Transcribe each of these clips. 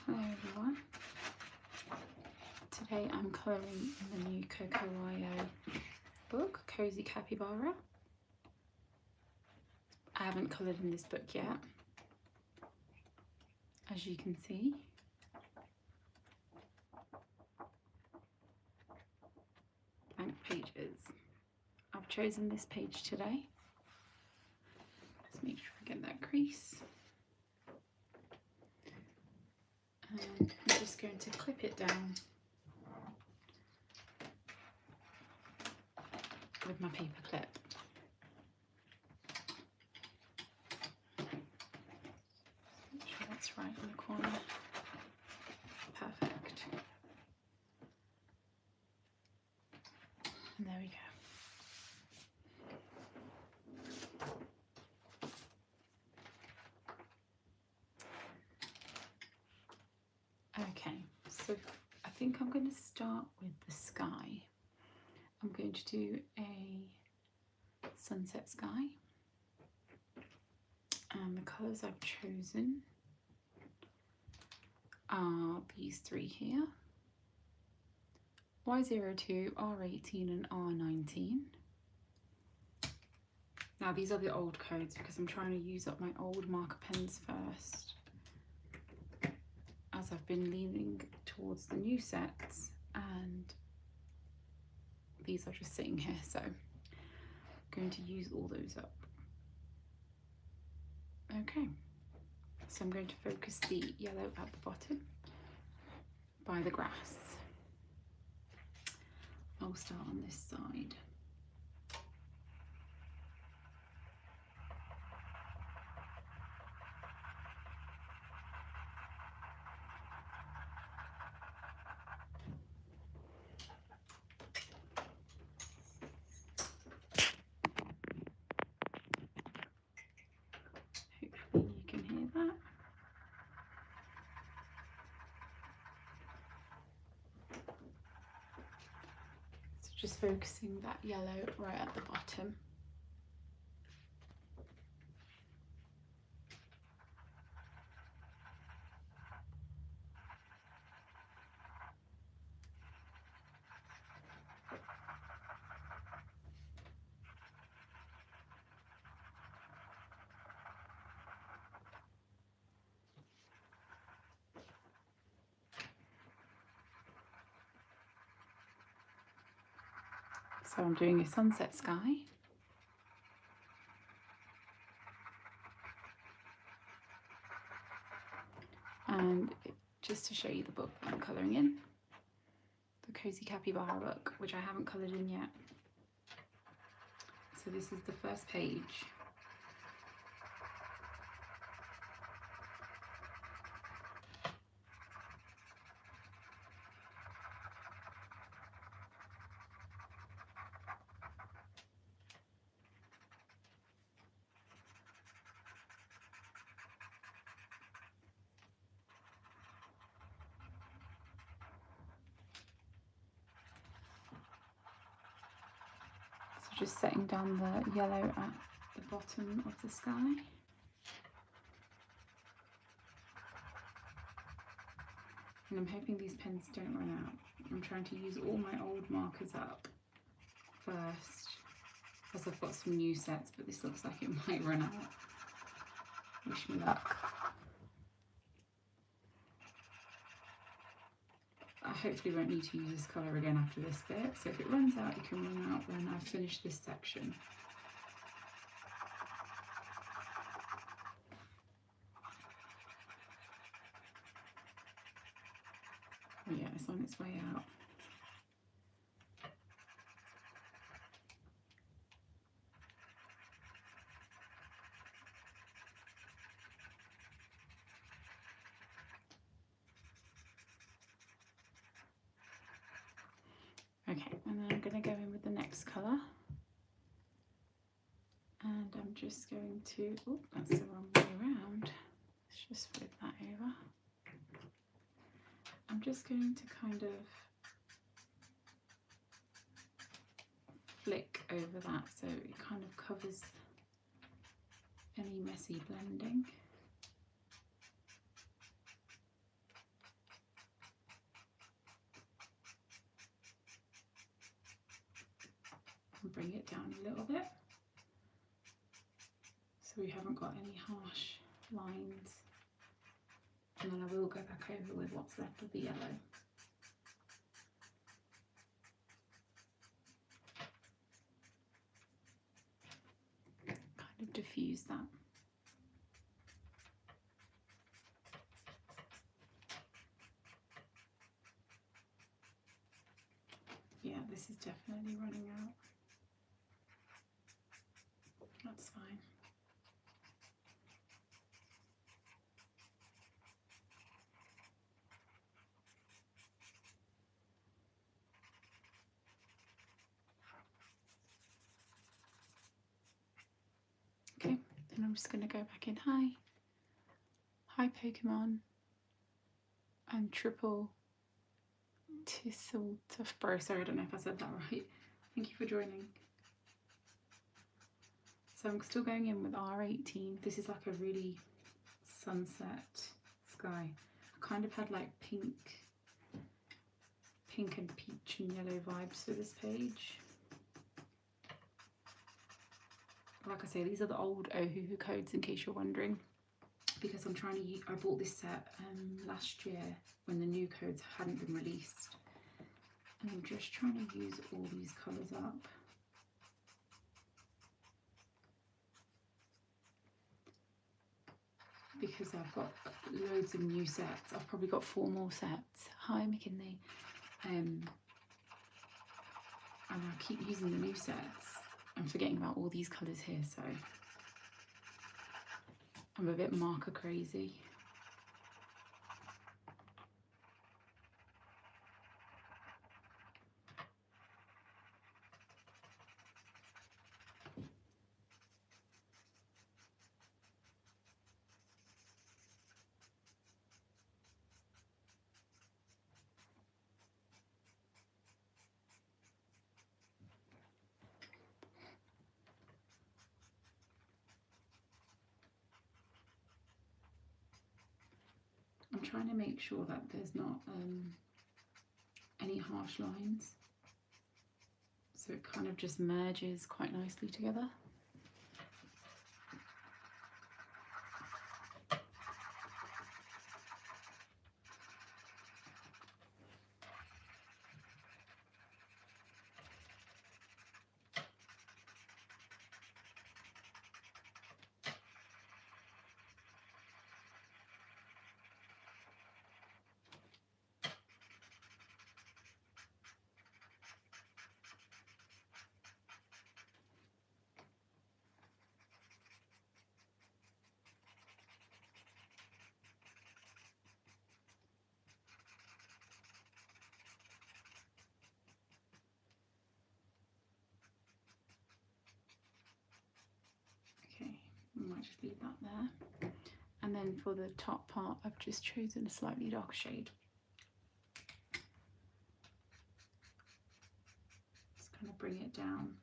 Hello everyone. Today I'm colouring in the new Coco book, Cozy Capybara. I haven't coloured in this book yet, as you can see. Blank pages. I've chosen this page today. Just make sure I get that crease. And I'm just going to clip it down with my paper clip. Make sure that's right in the corner. Perfect. And there we go. Okay, so I think I'm going to start with the sky. I'm going to do a sunset sky, and the colours I've chosen are these three here: Y02, R18 and R19. Now these are the old codes because I'm trying to use up my old marker pens first, as I've been leaning towards the new sets, and these are just sitting here, so I'm going to use all those up. Okay, so I'm going to focus the yellow at the bottom by the grass. I'll start on this side. Hopefully you can hear that. So just focusing that yellow right at the bottom. So I'm doing a sunset sky. And just to show you the book that I'm colouring in, the Cozy Capybara book, which I haven't coloured in yet. So this is the first page. Just setting down the yellow at the bottom of the sky. And I'm hoping these pens don't run out. I'm trying to use all my old markers up first, as I've got some new sets, but this looks like it might run out. Wish me luck. I hopefully won't need to use this colour again after this bit, so if it runs out, it can run out when I've finished this section. Oh yeah, it's on its way out. Okay, and then I'm going to go in with the next colour, and I'm just going to, oh, that's the wrong way around, let's just flip that over. I'm just going to kind of flick over that so it kind of covers any messy blending. bring it down a little bit so we haven't got any harsh lines. And then I will go back over with what's left of the yellow. Kind of diffuse that. Yeah, this is definitely running out. That's fine. Okay, then I'm just going to go back in hi Pokemon, and triple Tisseltuffbro. Sorry, I don't know if I said that right. Thank you for joining. So I'm still going in with R18. This is like a really sunset sky. I kind of had like pink and peach and yellow vibes for this page. Like I say, these are the old Ohuhu codes in case you're wondering, because I'm trying to use, I bought this set last year when the new codes hadn't been released, and I'm just trying to use all these colours up. Because I've got loads of new sets. I've probably got 4 more sets. Hi McKinley. And I keep using the new sets. I'm forgetting about all these colours here, so I'm a bit marker crazy. I'm trying to make sure that there's not any harsh lines, so it kind of just merges quite nicely together. I might just leave that there. And then for the top part, I've just chosen a slightly darker shade. Just kind of bring it down.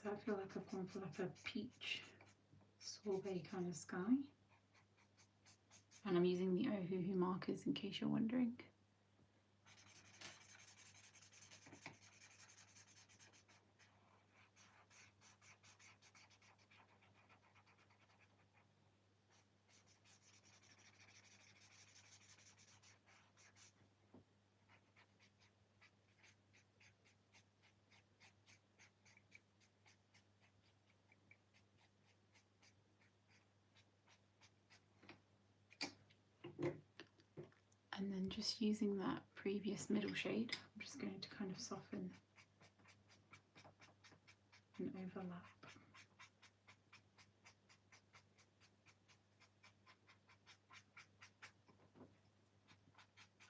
So I feel like I've gone for like a peach sorbet kind of sky. And I'm using the Ohuhu markers in case you're wondering. And then just using that previous middle shade, I'm just going to kind of soften and overlap.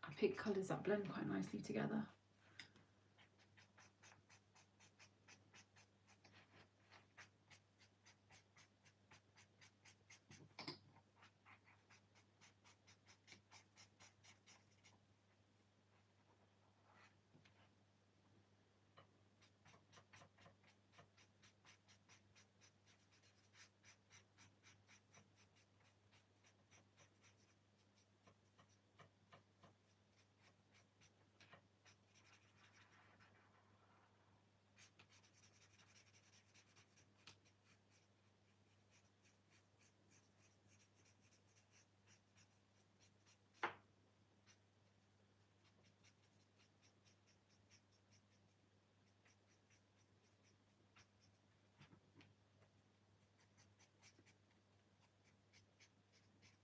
I pick colours that blend quite nicely together.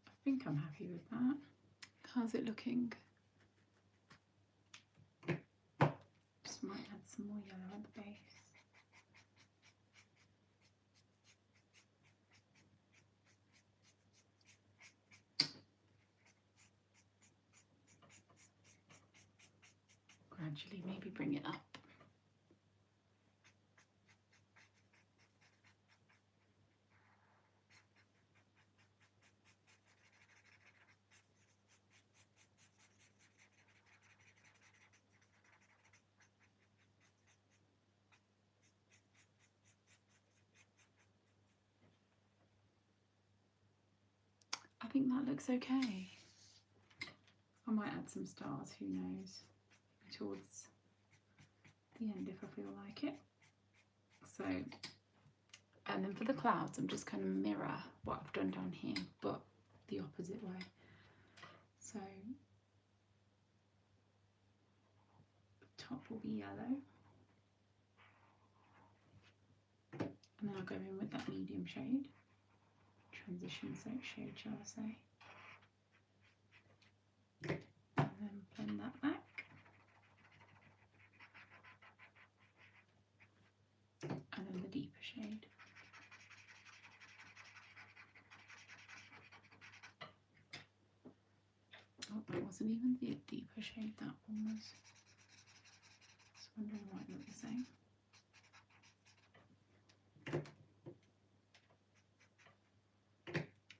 I think I'm happy with that. How's it looking? Just might add some more yellow at the base. Gradually maybe bring it up. I think that looks okay. I might add some stars, who knows, towards the end if I feel like it. So, and then for the clouds, I'm just going to mirror what I've done down here, but the opposite way. So, the top will be yellow. And then I'll go in with that medium shade. Transition shade, shall I say. And then blend that back. And then the deeper shade. Oh, that wasn't even the deeper shade, that one was. Just wondering why it looked the same.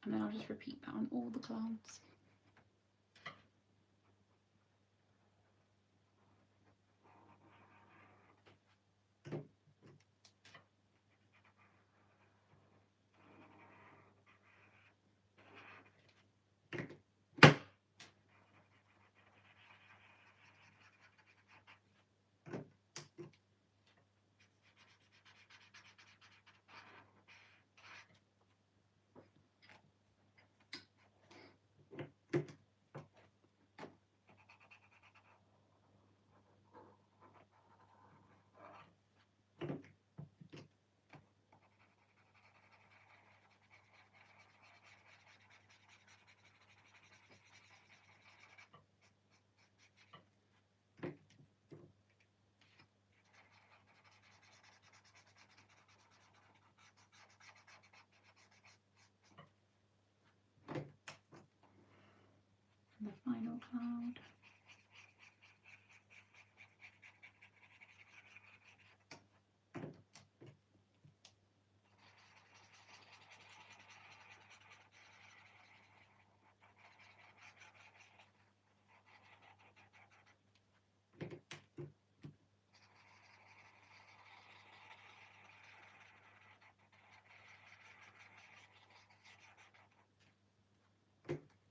And then I'll just repeat that on all the clouds. The final cloud.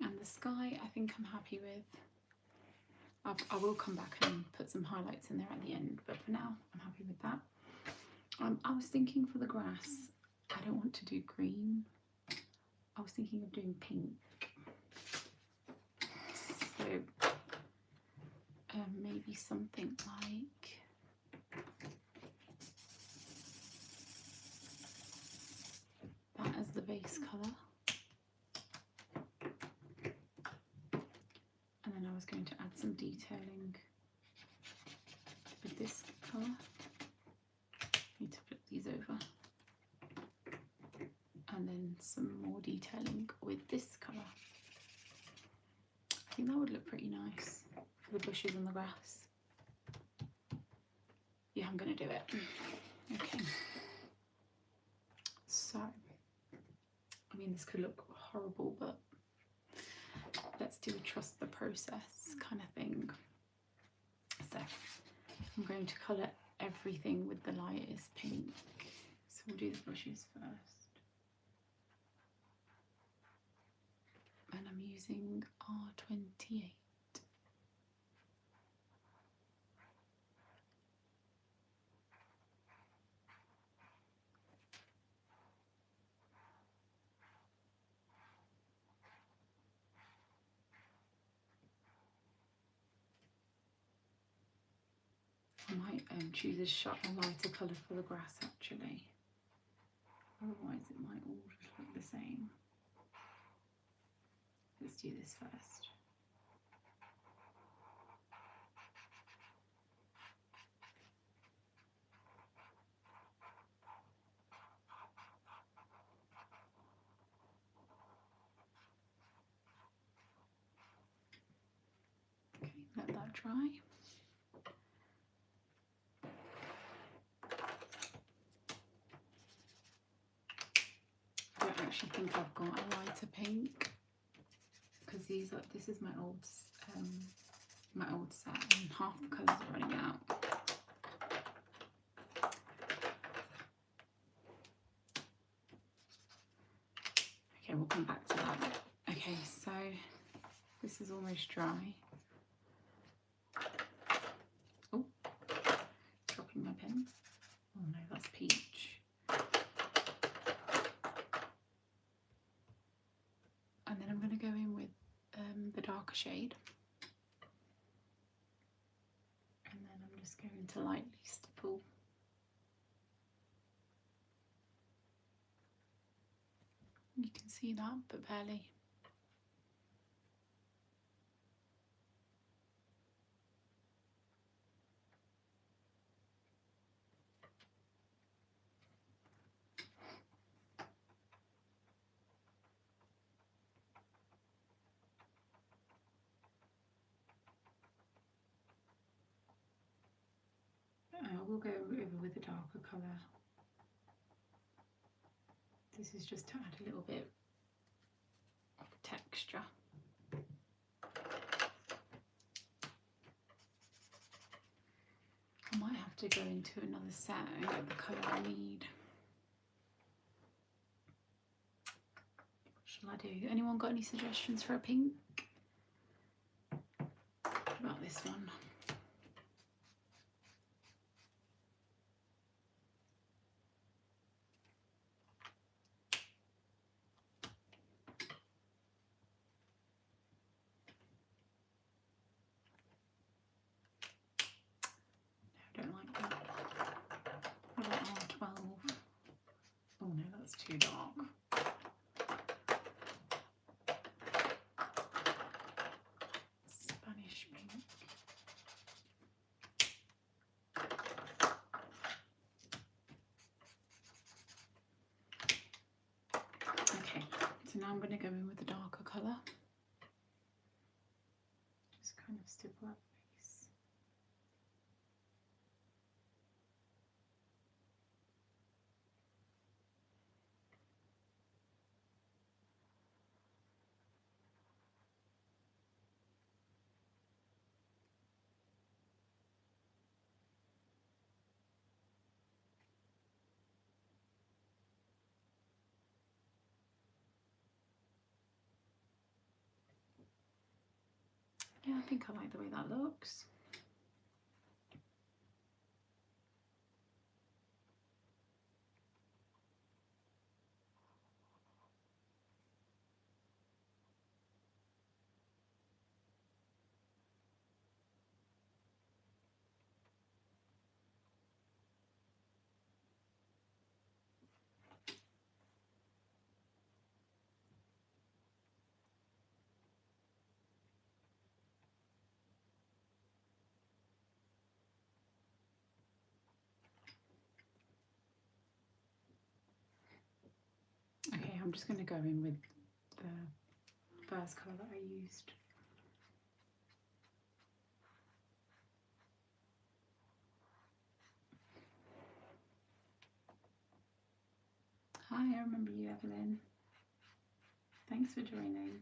And the sky, I think I'm happy with. I will come back and put some highlights in there at the end, but for now, I'm happy with that. I was thinking for the grass, I don't want to do green. I was thinking of doing pink. So maybe something like that as the base colour. And then I was going some detailing with this colour. Need to flip these over. And then some more detailing with this colour. I think that would look pretty nice for the bushes and the grass. Yeah, I'm going to do it. Okay. So, I mean, this could look horrible, but let's do a trust the process kind of thing. So, I'm going to colour everything with the lightest pink. So we'll do the bushes first. And I'm using R28. I might choose a lighter colour for the grass actually, otherwise it might all just look the same. Let's do this first. Okay, let that dry. I don't actually think I've got a lighter pink because this is my old set and half the colours are running out. Okay, we'll come back to that. Okay, so this is almost dry. Oh, dropping my pen. Oh no, that's peach. And then I'm going to go in with the darker shade. And then I'm just going to lightly stipple. You can see that, but barely. We'll go over with a darker colour. This is just to add a little bit of texture. I might have to go into another set and get the colour I need. What shall I do? Anyone got any suggestions for a pink? What about this one? Too dark. Spanish pink. Okay, so now I'm going to go in with the darker colour. Just kind of stipple that face. Yeah, I think I like the way that looks. I'm just going to go in with the first colour that I used. Hi, I remember you, Evelyn. Thanks for joining.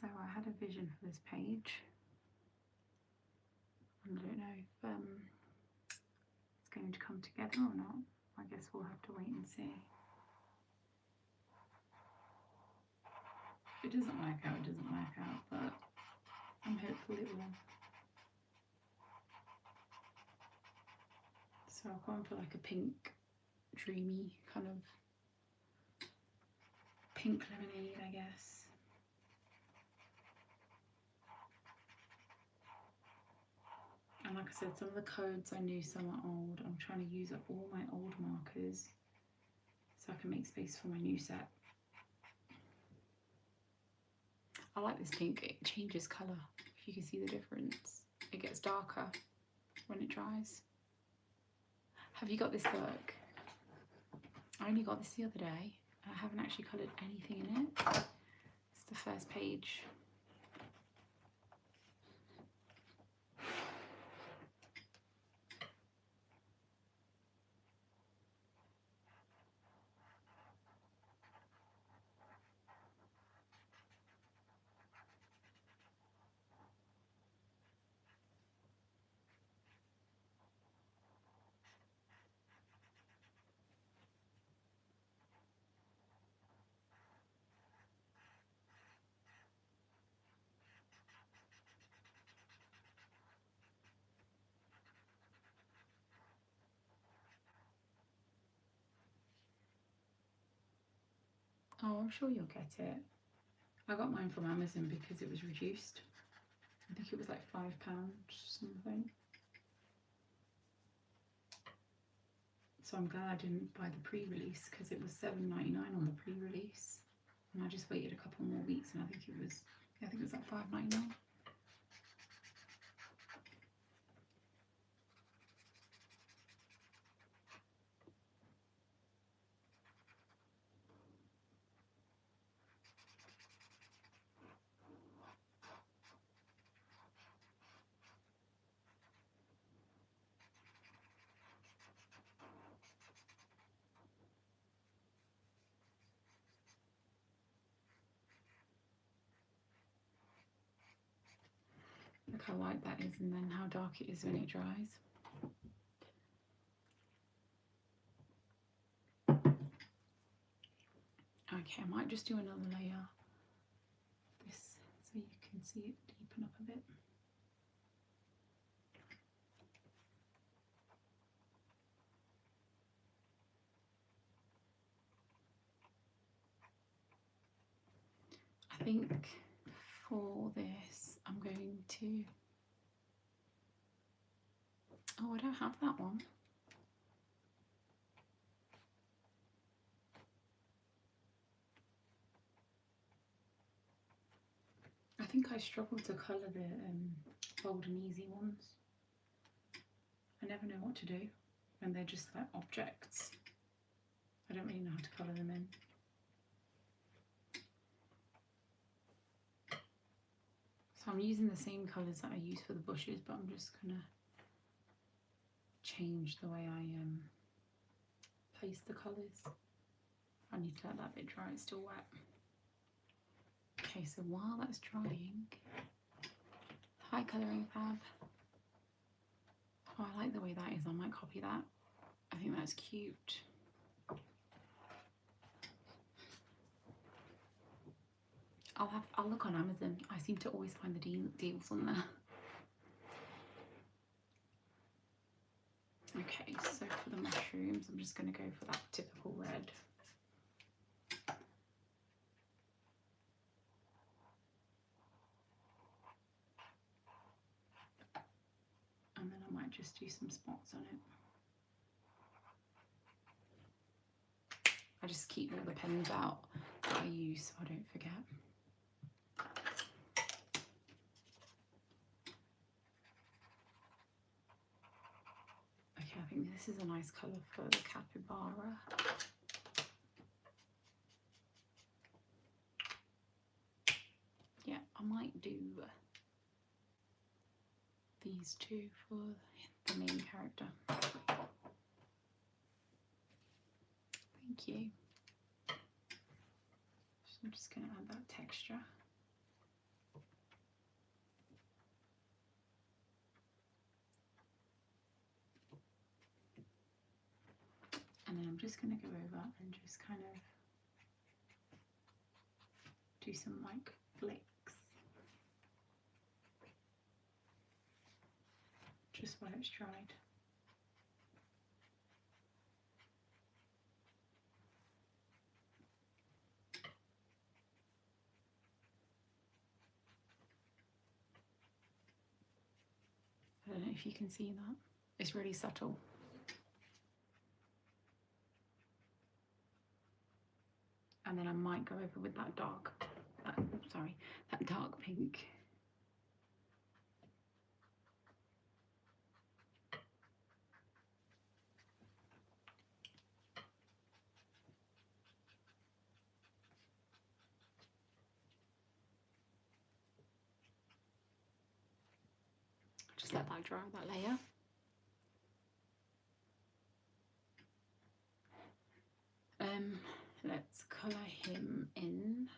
So I had a vision for this page. I don't know if it's going to come together or not. I guess we'll have to wait and see. If it doesn't work out, it doesn't work out, but I'm hopeful it will. So I've gone for like a pink, dreamy kind of pink lemonade, I guess. And like I said, some of the codes I knew, some are old. I'm trying to use up all my old markers so I can make space for my new set. I like this pink, it changes colour, if you can see the difference. It gets darker when it dries. Have you got this book? I only got this the other day. I haven't actually coloured anything in it. It's the first page. Oh, I'm sure you'll get it. I got mine from Amazon because it was reduced. I think it was like £5 something. So I'm glad I didn't buy the pre-release because it was £7.99 on the pre-release. And I just waited a couple more weeks and I think it was like £5.99. Look how light that is and then how dark it is when it dries. Okay, I might just do another layer of this so you can see it deepen up a bit. I think for this I'm going to... Oh, I don't have that one. I think I struggle to colour the bold and easy ones. I never know what to do when they're just like objects. I don't really know how to colour them in. So I'm using the same colours that I use for the bushes, but I'm just gonna change the way I place the colours. I need to let that bit dry, it's still wet. Okay, so while that's drying, hi Colouring Fab. Oh, I like the way that is, I might copy that. I think that's cute. I'll look on Amazon. I seem to always find the deals on there. Okay, so for the mushrooms, I'm just going to go for that typical red. And then I might just do some spots on it. I just keep all the pens out that I use so I don't forget. Okay, I think this is a nice colour for the capybara. Yeah, I might do these two for the main character. Thank you. So I'm just going to add that texture. And then I'm just going to go over and just kind of do some like flicks. Just while it's dried. I don't know if you can see that. It's really subtle. And then I might go over with that dark, that dark pink. Just let that dry, that layer. Let's colour him in.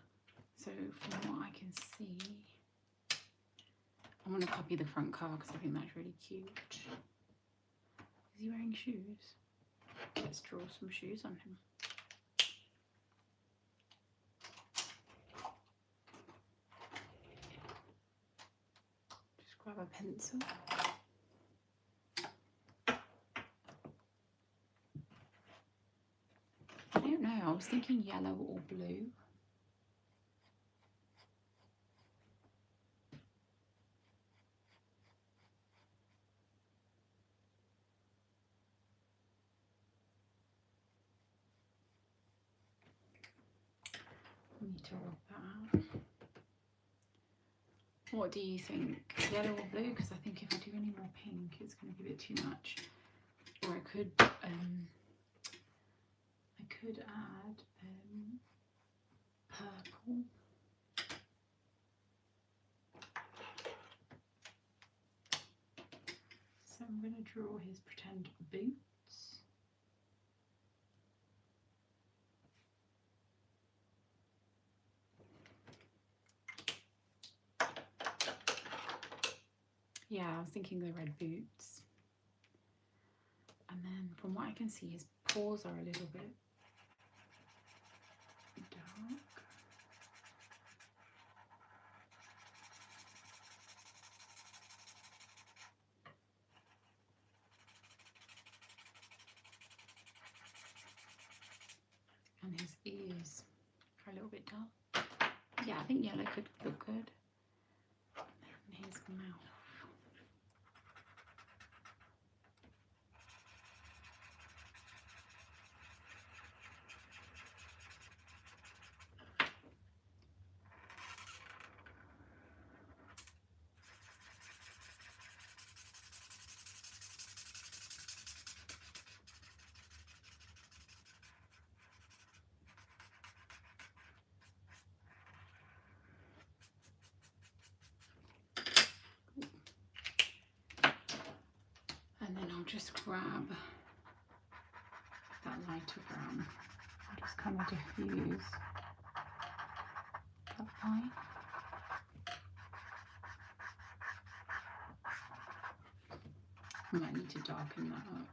So from what I can see, I want to copy the front cover because I think that's really cute. Is he wearing shoes? Let's draw some shoes on him. Just grab a pencil. I don't know, I was thinking yellow or blue. I need to rub that out. What do you think? Yellow or blue? Because I think if I do any more pink, it's going to give it too much. Or I could add purple. So I'm going to draw his pretend boots. Yeah, I was thinking the red boots. And then from what I can see, his paws are a little bit dark. And his ears are a little bit dark. Yeah, I think yellow could look good. And his mouth. And then I'll just grab that lighter brown. I'll just kind of diffuse that line. I might need to darken that up.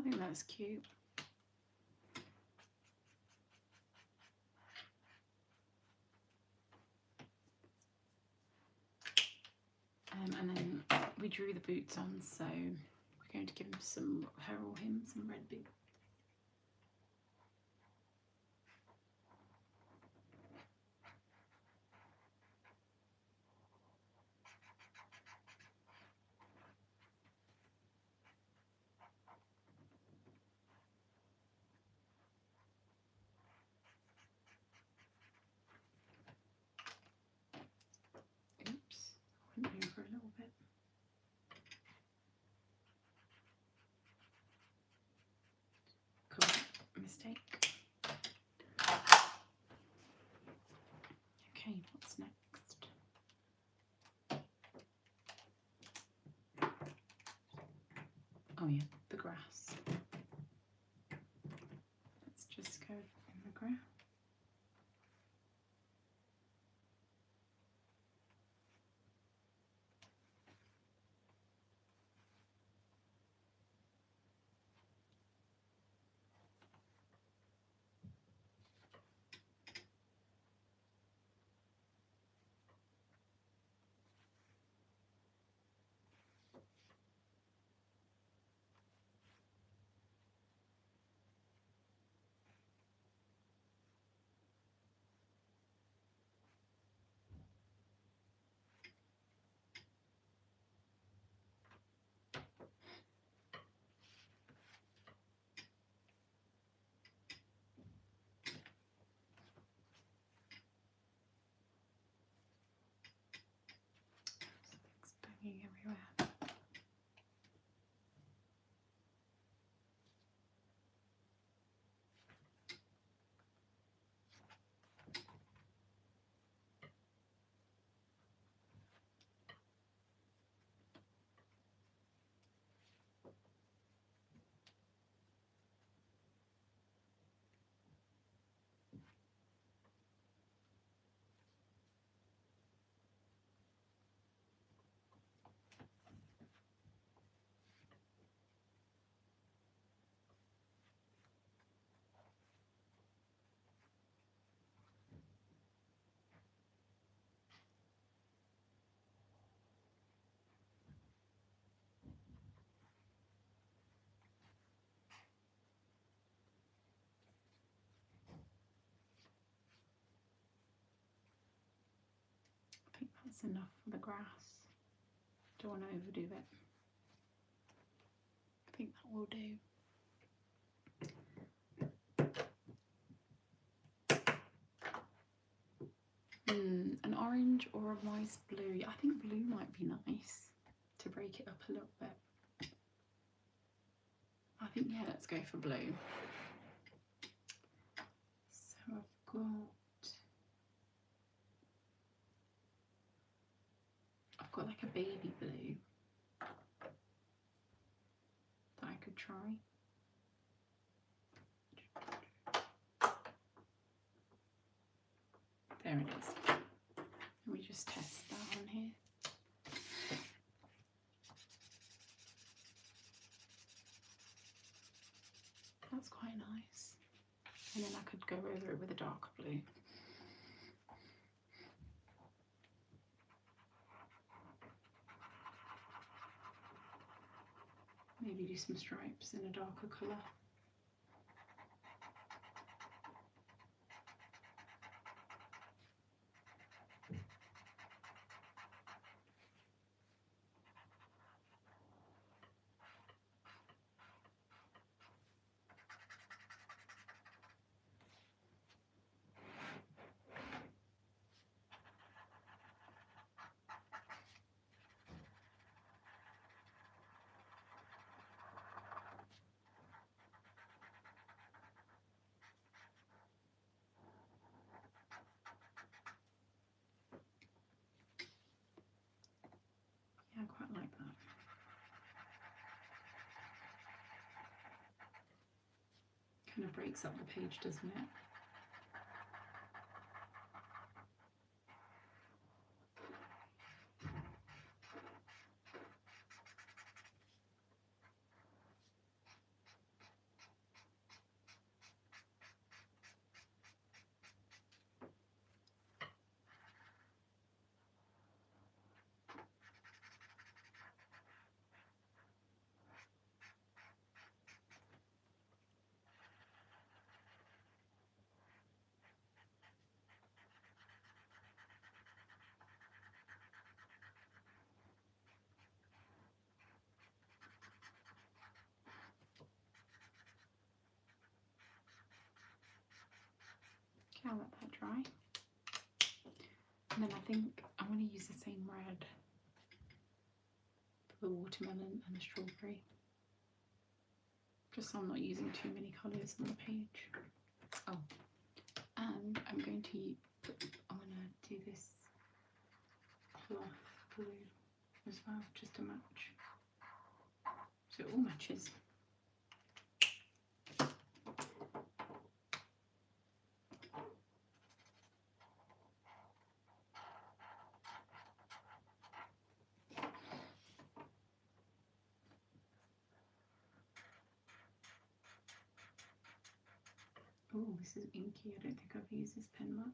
I think that's cute. And then we drew the boots on, so we're going to give him her or him some red boots. Oops, I went over a little bit. Cool, mistake. Okay, what's next? Oh yeah, the grass. Let's just go in the grass. It's banging everywhere. I think that's enough for the grass. Don't want to overdo it. I think that will do. An orange or a nice blue. I think blue might be nice to break it up a little bit. I think, yeah, let's go for blue. So I've got like a baby blue that I could try. There it is. Let me just test that on here. That's quite nice. And then I could go over it with a darker blue. Maybe do some stripes in a darker colour. Yeah, I quite like that. Kind of breaks up the page, doesn't it? Okay, I'll let that dry. And then I think I want to use the same red for the watermelon and the strawberry. Just so I'm not using too many colours on the page. Oh, and I'm going to do this cloth blue as well, just to match. So it all matches. Oh, this is inky. I don't think I've used this pen much.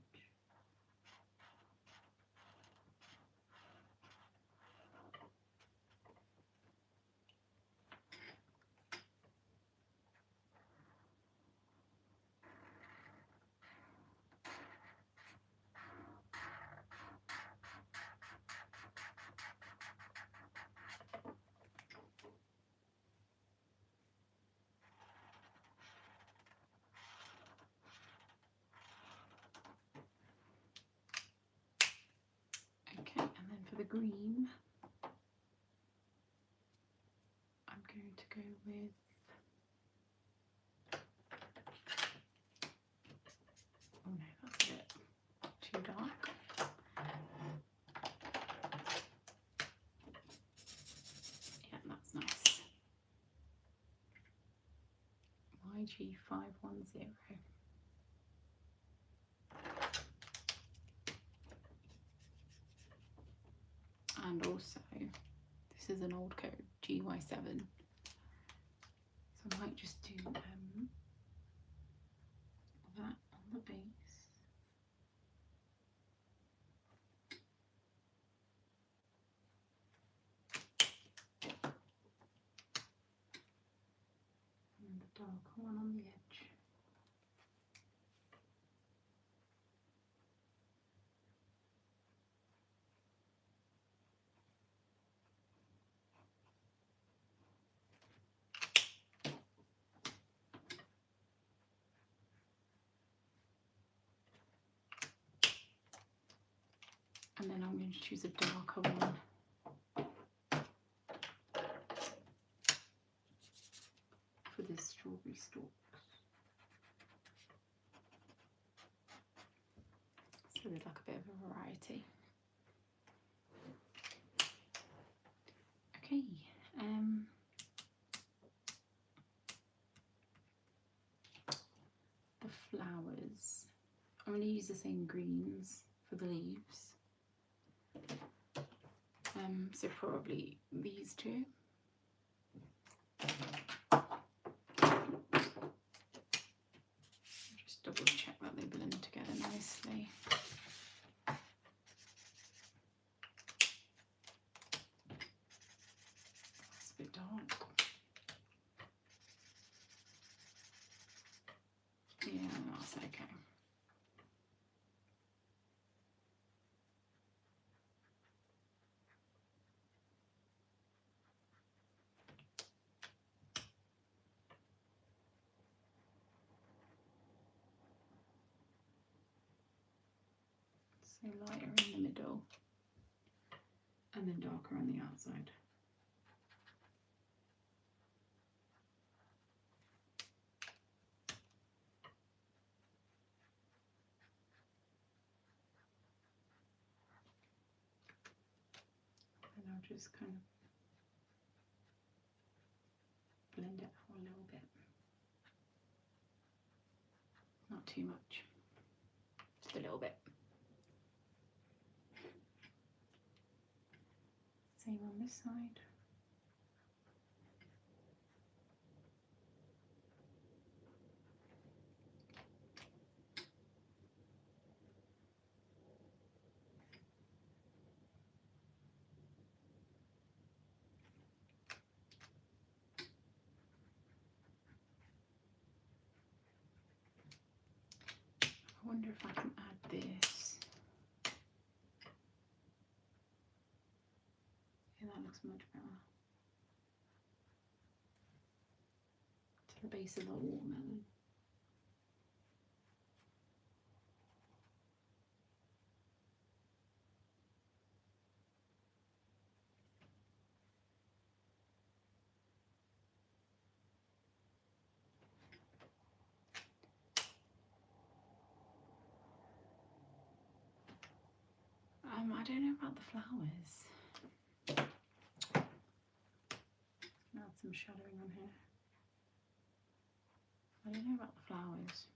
Okay, and then for the green, I'm going to go with oh no, that's a bit too dark. Yeah, that's nice. YG510. And also, this is an old code, GY7. So I might just do that on the base. And the darker one on the edge. And then I'm going to choose a darker one for the strawberry stalks. So there's like a bit of a variety. Okay, the flowers. I'm going to use the same greens for the leaves. So probably these two. Just double check that they blend together nicely. It's a bit dark. Yeah, that's okay. So lighter in the middle and then darker on the outside. And I'll just kind of blend it out a little bit. Not too much, just a little bit. Same on this side. I wonder if I can add this. Yeah, that looks much better. To the base of the watermelon. I don't know about the flowers. Add some shadowing on here. I don't know about the flowers.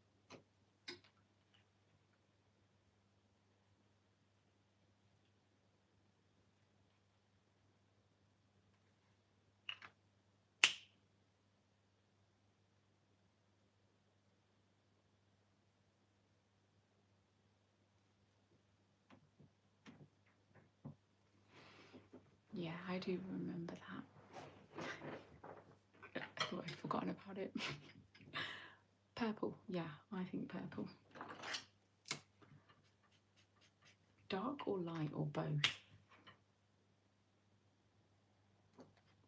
Yeah, I do remember that. I thought I'd forgotten about it. Purple, yeah, I think purple. Dark or light or both?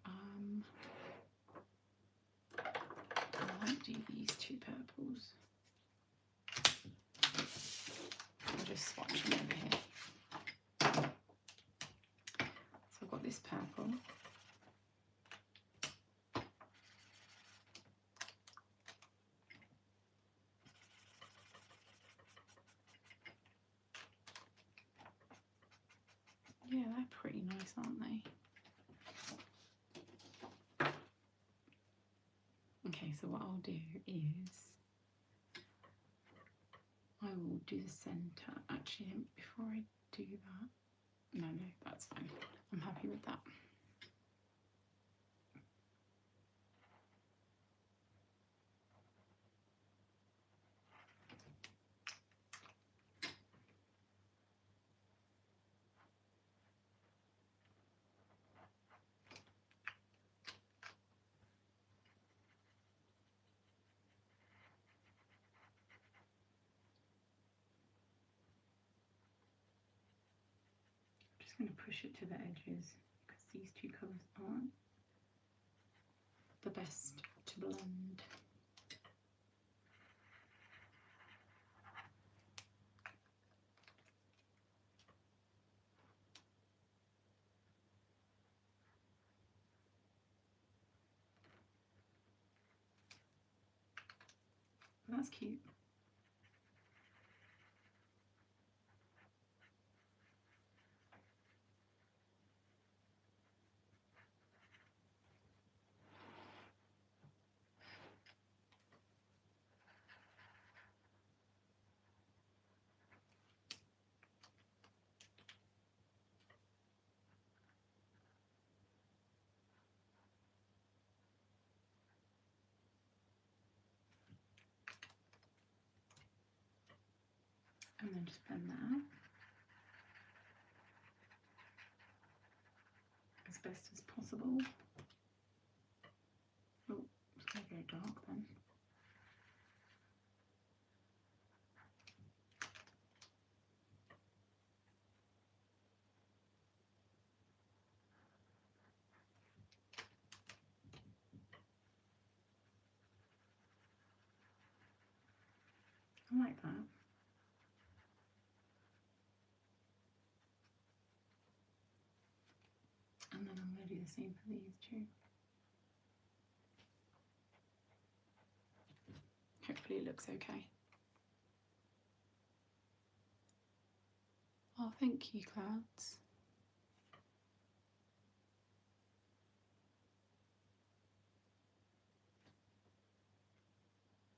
I might do these two purples. I'll just swatch them over here. So I've got this purple. Yeah, they're pretty nice, aren't they? Okay, so what I'll do is I will do the centre. Actually, before I do that, no, that's fine. I'm happy with that. Just going to push it to the edges because these two colours aren't the best to blend. But that's cute. And then just blend that out as best as possible. Oh, it's going to go dark then. I like that. And then I'm going to do the same for these two. Hopefully it looks okay. Oh, thank you, Clouds.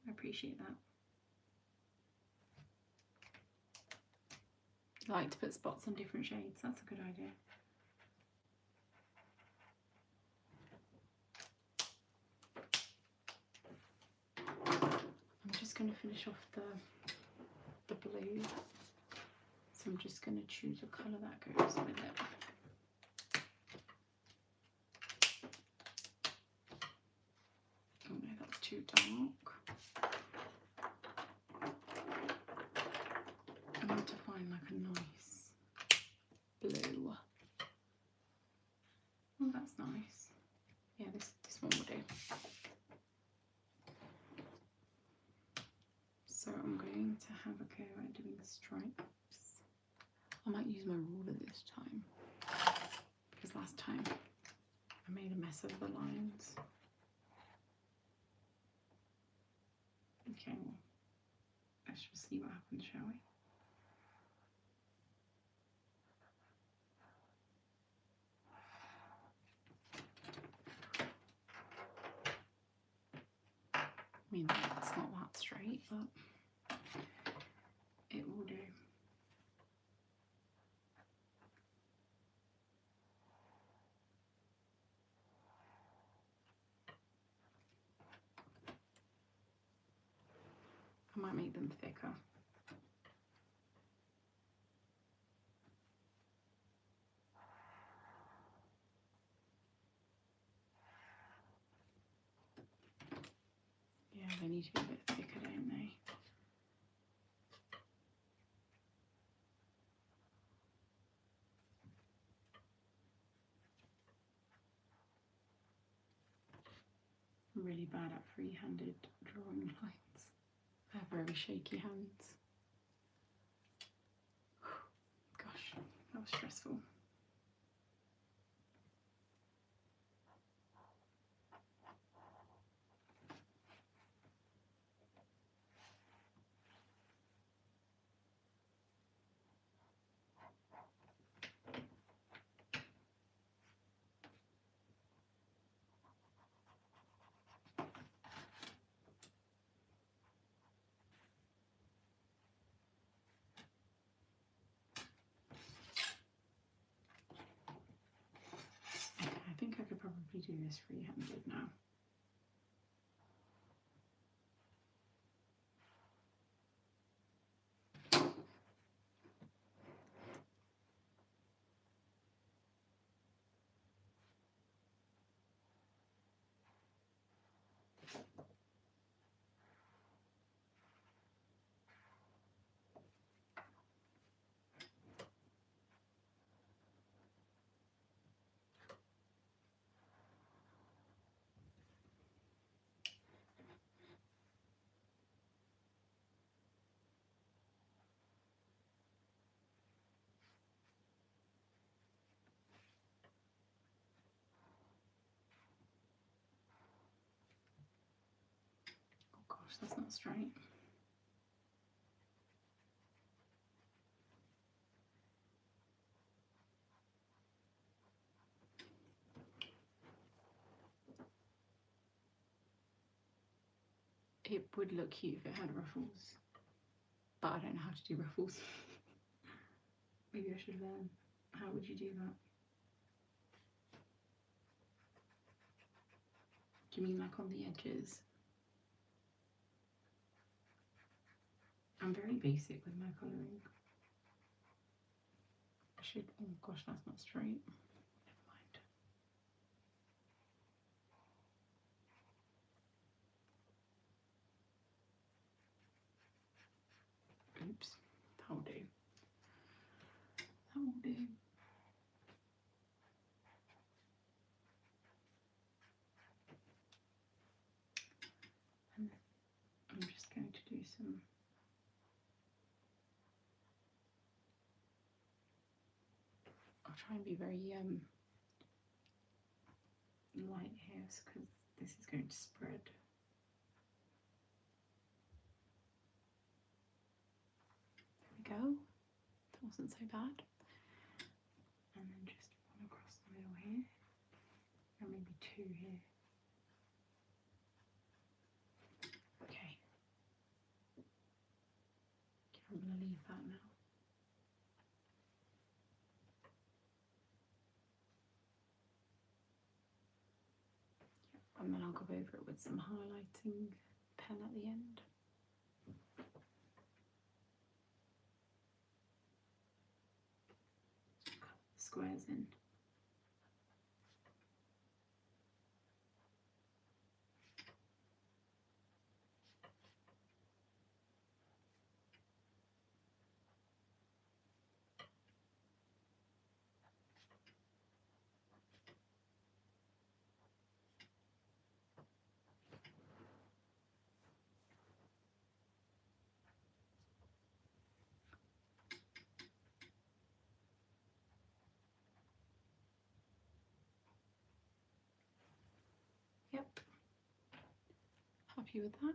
I appreciate that. I like to put spots on different shades, that's a good idea. I'm just going to finish off the blue. So I'm just going to choose a colour that goes with it. Oh no, that's too dark. I want to find like a nice blue. Oh, that's nice. Yeah, this one will do. So I'm going to have a go at doing stripes. I might use my ruler this time because last time I made a mess of the lines. Okay, well, let's just see what happens, shall we? but it will do. I might make them thicker. Yeah, they need to be a bit thicker, don't they? I'm really bad at free-handed drawing lines. I have very shaky hands. Gosh, that was stressful. I think I could probably do this free-handed now. Oh gosh, that's not straight. It would look cute if it had ruffles, but I don't know how to do ruffles. Maybe I should learn. How would you do that? Do you mean like on the edges? I'm very basic with my colouring. I should, oh gosh, that's not straight. Never mind. Oops, that'll do. That'll do. And I'm just going to do some I'll try and be very light here because this is going to spread. There we go. That wasn't so bad. And then just one across the middle here, and maybe two here. Okay. I'm going to leave that now. And then I'll go over it with some highlighting pen at the end. Cut the squares in. Yep. Happy with that.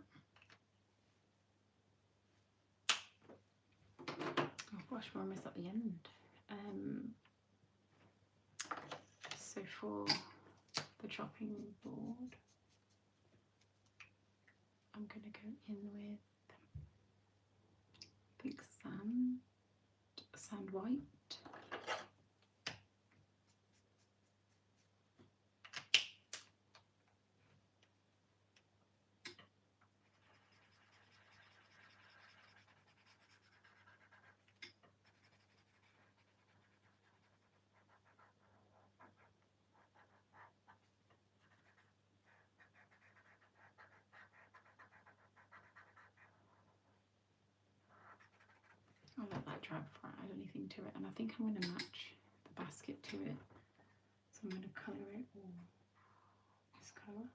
Oh gosh, we're almost at the end. So for the chopping board, I'm going to go in with think sand white. I'll let that dry before I add anything to it, and I think I'm going to match the basket to it, so I'm going to colour it all this colour.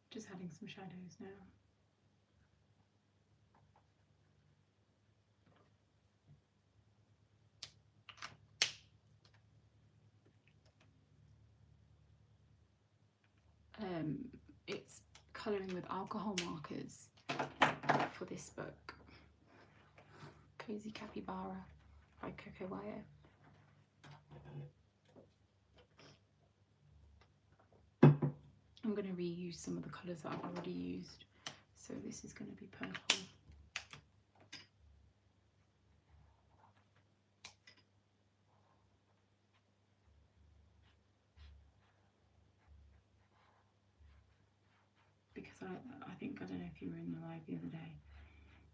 Just adding some shadows now. It's colouring with alcohol markers for this book, Cozy Capybara by Coco. I'm going to reuse some of the colours that I've already used, so this is going to be purple. Because I think, I don't know if you were in the live the other day,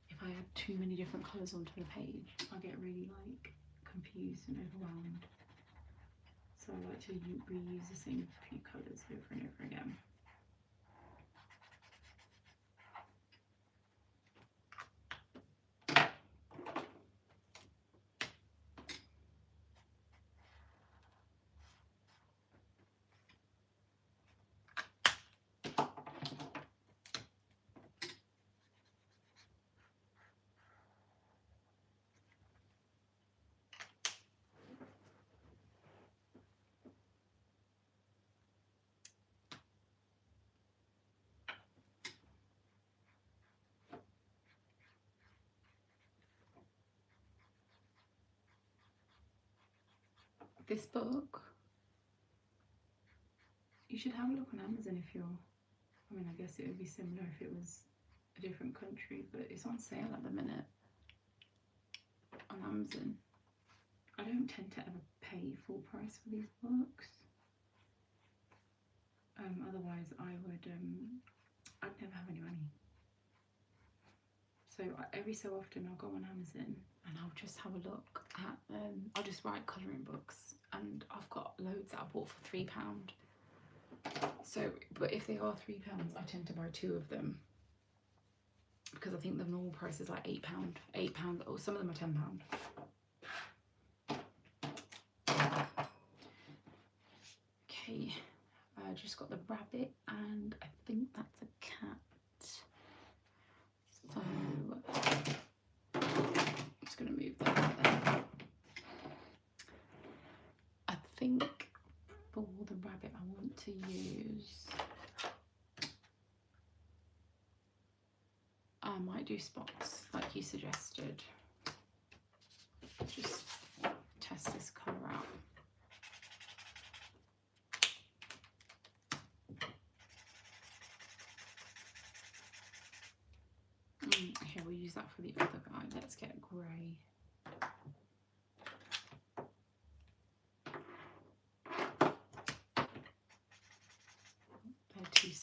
if I add too many different colours onto the page, I get really like confused and overwhelmed. So I like to reuse the same few colours over and over again. This book, you should have a look on Amazon if you're, I mean, I guess it would be similar if it was a different country, but it's on sale at the minute on Amazon. I don't tend to ever pay full price for these books. Otherwise I would, I'd never have any money. So every so often I'll go on Amazon and I'll just have a look at, I'll just write colouring books, and I've got loads that I bought for £3. So, but if they are £3, I tend to buy 2 of them, because I think the normal price is like £8, or some of them are £10. Okay, I just got the rabbit, and I think that's a cat. So I'm just going to move that out there. I think for the rabbit I want to use, I might do spots like you suggested. Just test this colour out. Here, we'll use that for the other guy. Let's get grey.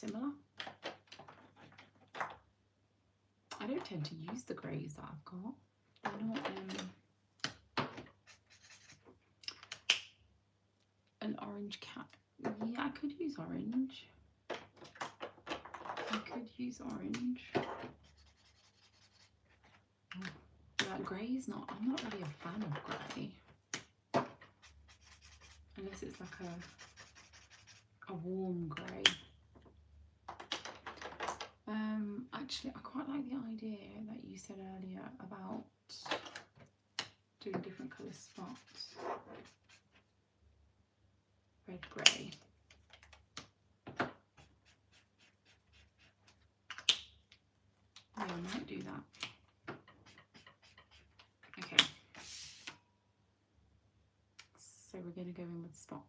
similar. I don't tend to use the greys that I've got. They're not an orange cat. Yeah, I could use orange. I could use orange. Oh, that grey is not, I'm not really a fan of grey. Unless it's like a warm grey. Actually, I quite like the idea that you said earlier about doing different colour spots. Red, grey. Yeah, I might do that. Okay. So we're going to go in with spots.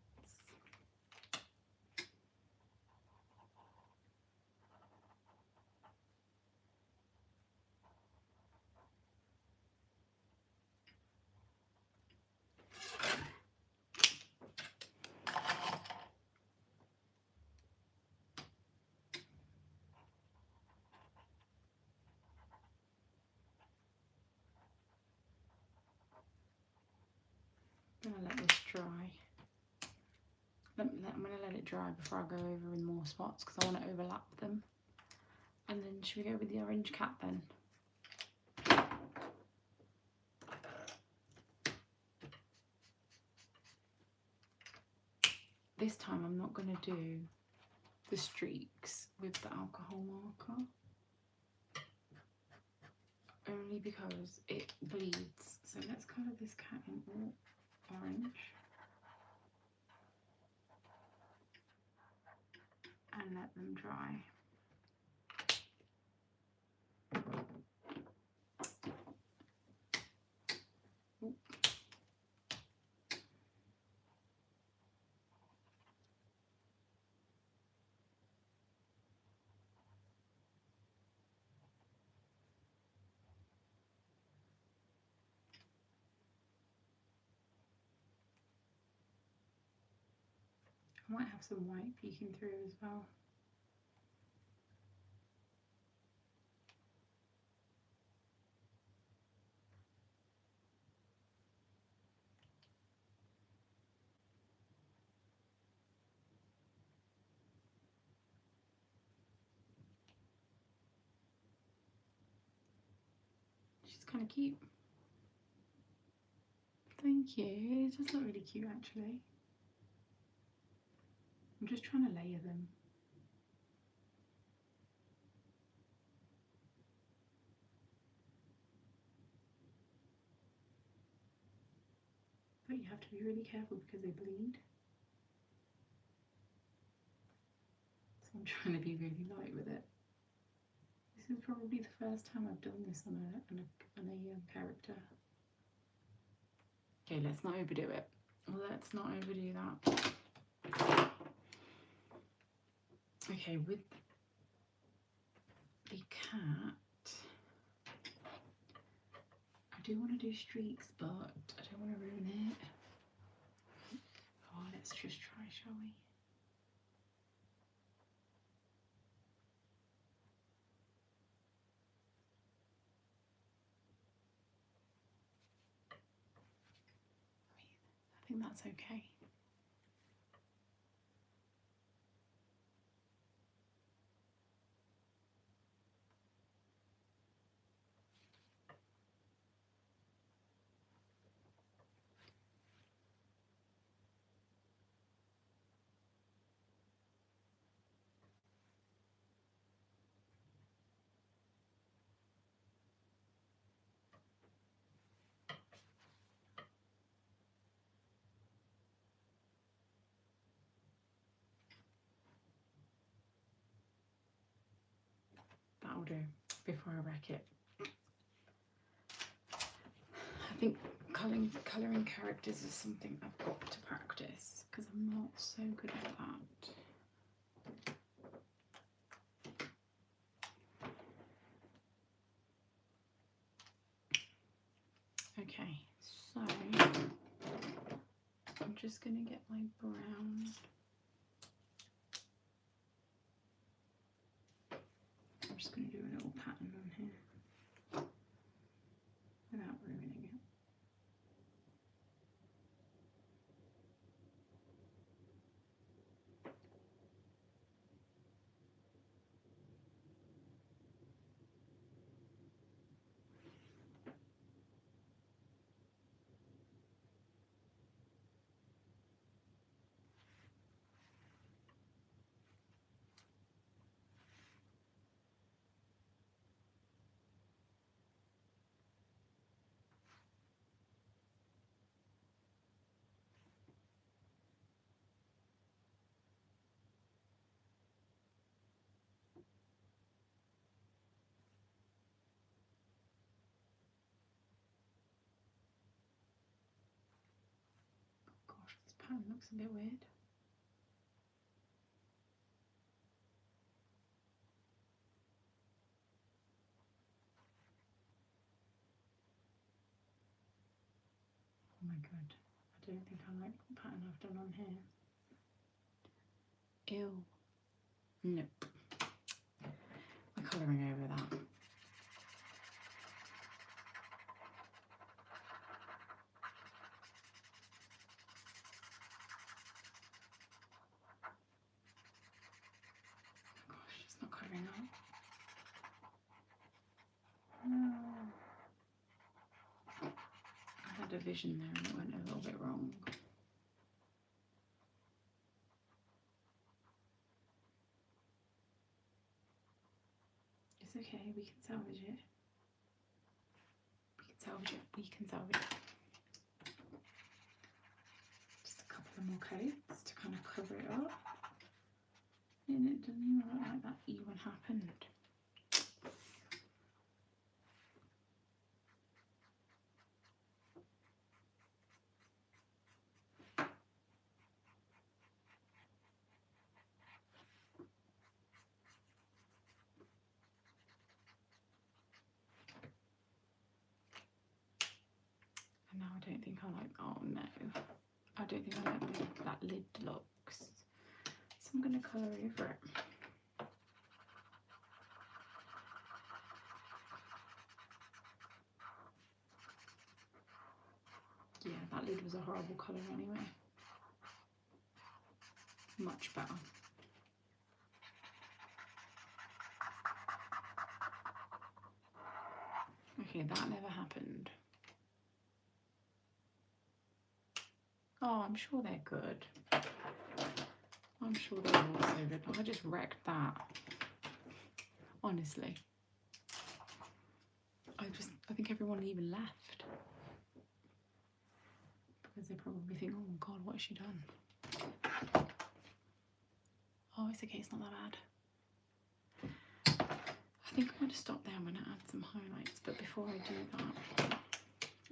I'm going to let this dry. I'm going to let it dry before I go over with more spots because I want to overlap them. And then should we go with the orange cat then? This time I'm not going to do the streaks with the alcohol marker. Only because it bleeds. So let's colour this cat in all orange. And let them dry. Ooh. I might have some white peeking through as well. She's kind of cute. Thank you. It does look really cute actually. I'm just trying to layer them. But you have to be really careful because they bleed. So I'm trying to be really light with it. This is probably the first time I've done this on a character. Okay, let's not overdo it. Let's not overdo that. Okay, with the cat, I do want to do streaks, but I don't want to ruin it. Oh, let's just try, shall we? I think that's okay. That'll do before I wreck it. I think colouring characters is something I've got to practice because I'm not so good at that. Okay, so I'm just going to get my brown pattern looks a bit weird. Oh my god, I don't think I like the pattern I've done on here. Ew. Nope. We're colouring over that. Oh gosh, it's not colouring up. No. I had a vision there and it went a little bit wrong. It's okay, we can salvage it. We can salvage it, we can salvage it. Just a couple of more coats to kind of cover it up. And it doesn't even look like that even happened. And now I don't think I like, oh no, I don't think I like the way that lid looks. So I'm going to colour over it. Yeah, that lid was a horrible colour anyway. Much better. Okay, that never happened. Oh, I'm sure they're good. I'm sure they're also good. I just wrecked that. Honestly. I think everyone even left. Because they probably think, oh god, what has she done? Oh, it's okay, it's not that bad. I think I'm going to stop there. I'm going to add some highlights. But before I do that,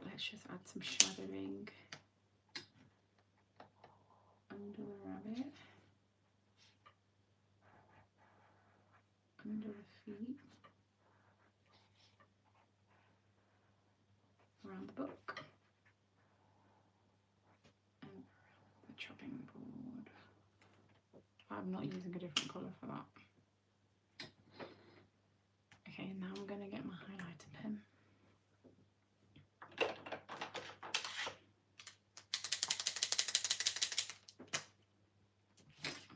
let's just add some shadowing under the rabbit, under the feet, around the book, and around the chopping board. I'm not using a different colour for that. Okay, now I'm going to get my highlighter pen.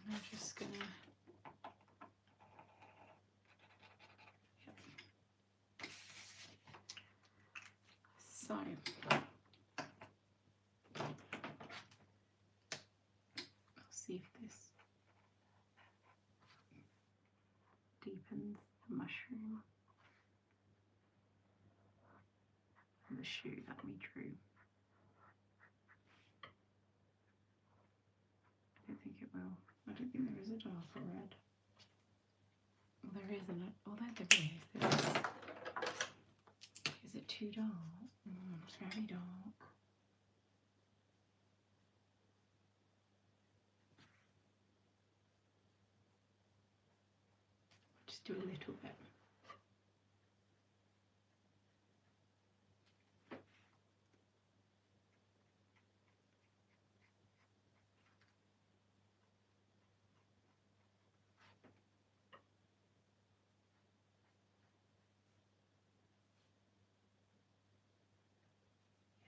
I'm just going to so, I'll see if this deepens the mushroom and the shoe that we drew. I don't think it will. I don't think there is a darker red. Well, there isn't it. Although there is. Is it too dark? It's very dark. Just do a little bit.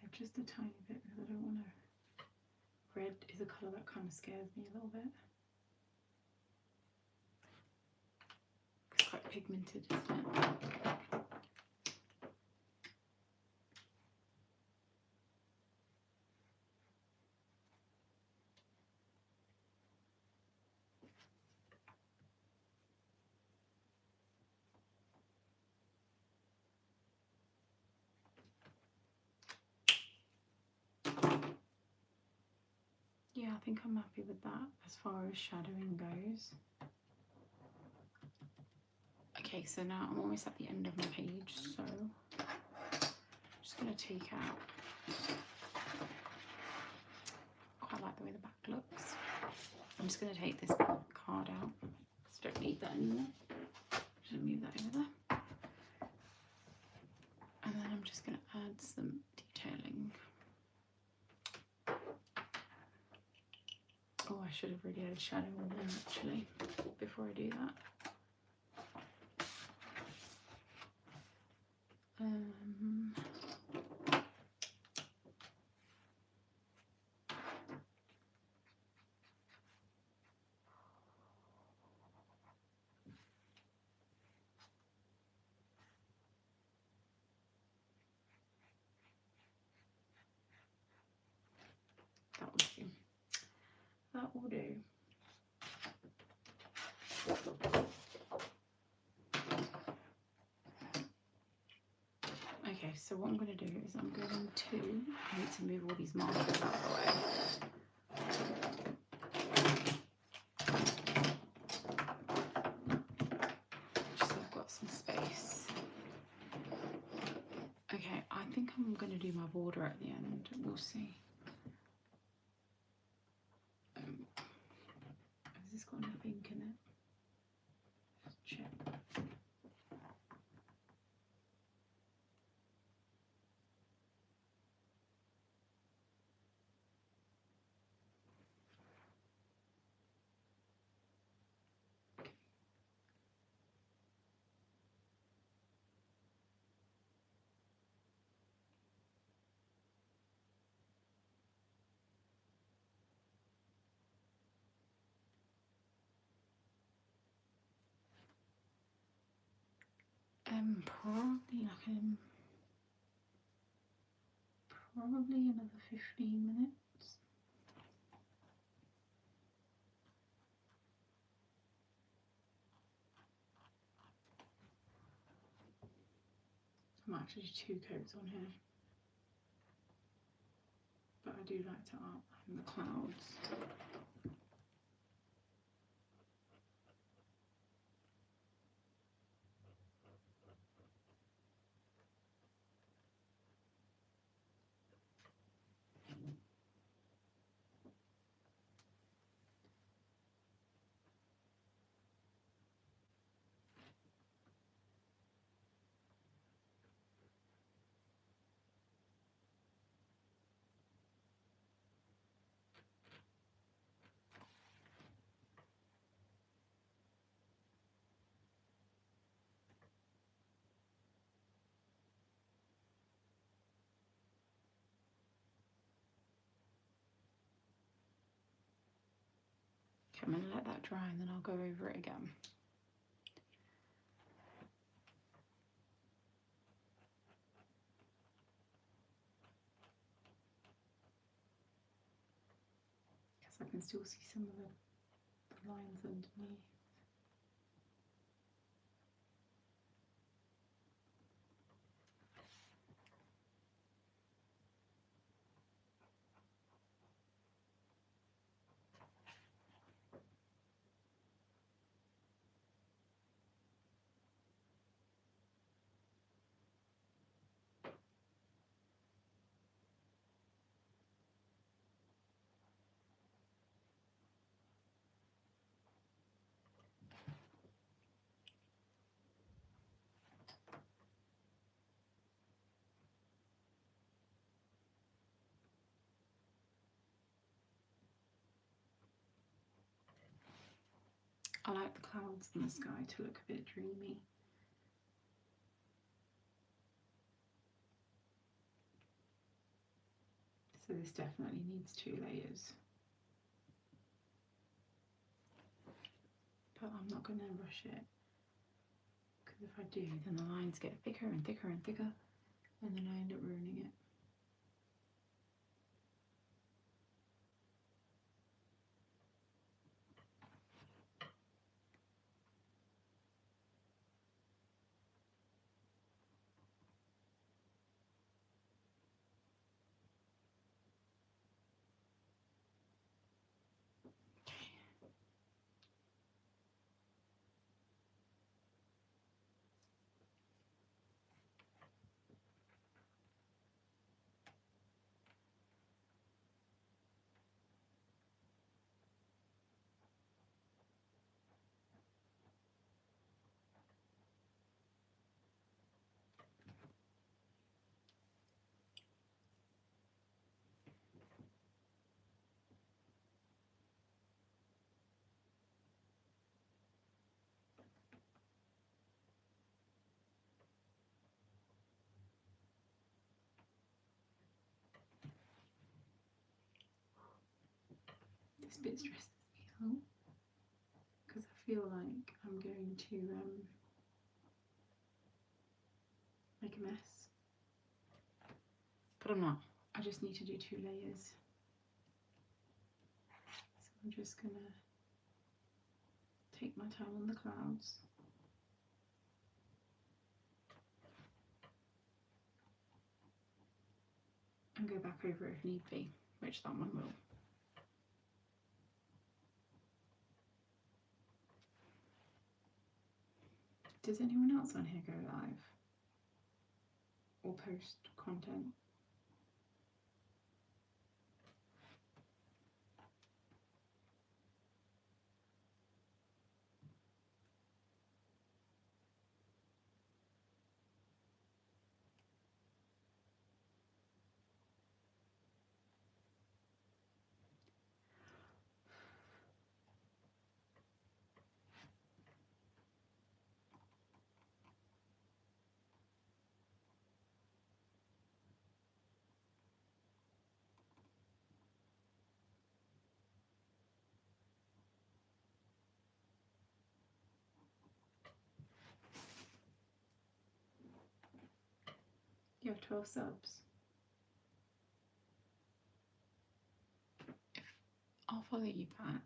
Yeah, just a tiny bit because I don't want to. Red is a colour that kind of scares me a little bit. It's quite pigmented, isn't it? Yeah, I think I'm happy with that as far as shadowing goes. Okay, so now I'm almost at the end of my page, so I'm just going to take out quite a like the way the back looks. I'm just going to take this card out because I don't need that anymore. Just move that over there. And then I'm just going to add some detailing. Oh, I should have really added shadow on there actually before I do that. That will do. That will do. Okay, so what I'm going to do is I'm going to, I need to move all these markers out of the way. Just so I've got some space. Okay, I think I'm going to do my border at the end. We'll see. Has this got enough ink in it? Just check. Probably another 15 minutes. I might actually do 2 coats on here, but I do like to outline the clouds. Okay, I'm going to let that dry and then I'll go over it again. Because I can still see some of the lines underneath. I like the clouds in the sky to look a bit dreamy. So this definitely needs 2 layers. But I'm not going to rush it, because if I do, then the lines get thicker and thicker and thicker, and then I end up ruining it. This bit stresses me out because I feel like I'm going to make a mess. But I'm not. I just need to do 2 layers. So I'm just gonna take my time on the clouds. And go back over if need be, which that one will. Does anyone else on here go live? Or post content? You have 12 subs. I'll follow you back.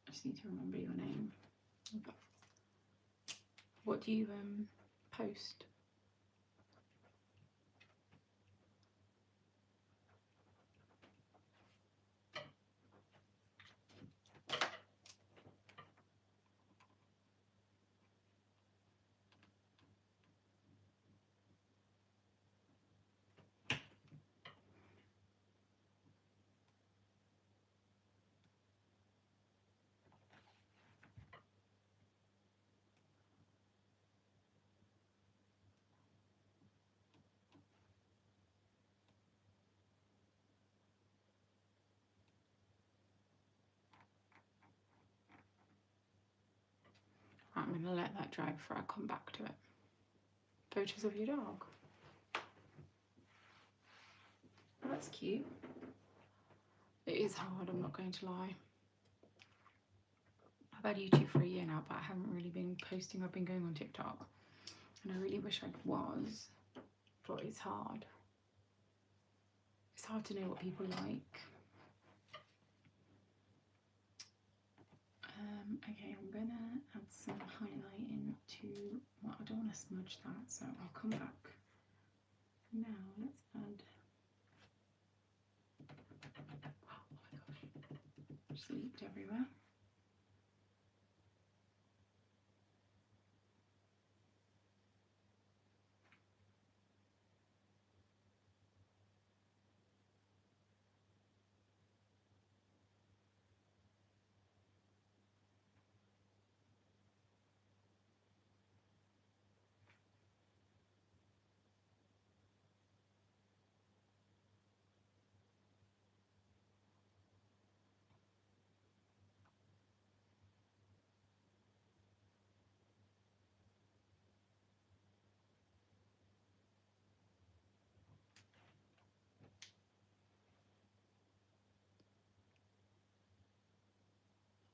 I just need to remember your name. What do you post? Right, I'm going to let that dry before I come back to it. Photos of your dog. Oh, that's cute. It is hard, I'm not going to lie. I've had YouTube for a year now, but I haven't really been posting. I've been going on TikTok. And I really wish I was, but it's hard. It's hard to know what people like. Okay, I'm gonna add some highlighting to, well, I don't want to smudge that, so I'll come back. Now let's add, oh my gosh, just leaked everywhere.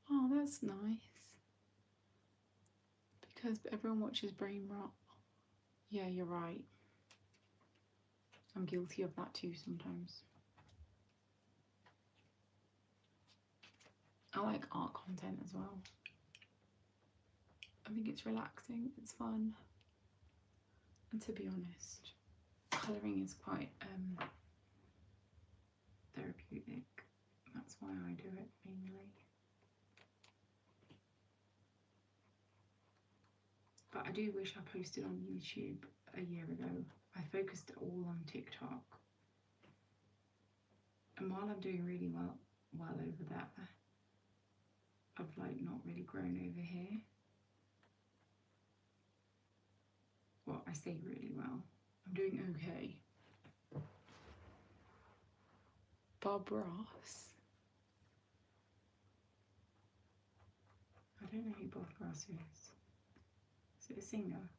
Oh, that's nice. Because everyone watches brain rot. Yeah, you're right. I'm guilty of that too sometimes. I like art content as well. I think it's relaxing, it's fun. And to be honest, colouring is quite therapeutic. That's why I do it mainly. But I do wish I posted on YouTube a year ago. I focused all on TikTok. And while I'm doing really well over there, I've like not really grown over here. Well, I say really well. I'm doing okay. Bob Ross. I don't know who Bob Ross is. Is it a singer?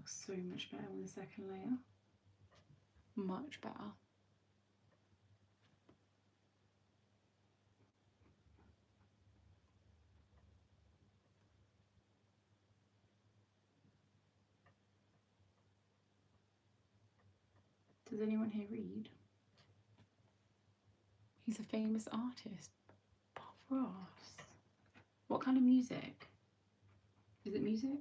looks so much better on the second layer. Much better. Does anyone here read? He's a famous artist. Bob Ross. What kind of music? Is it music?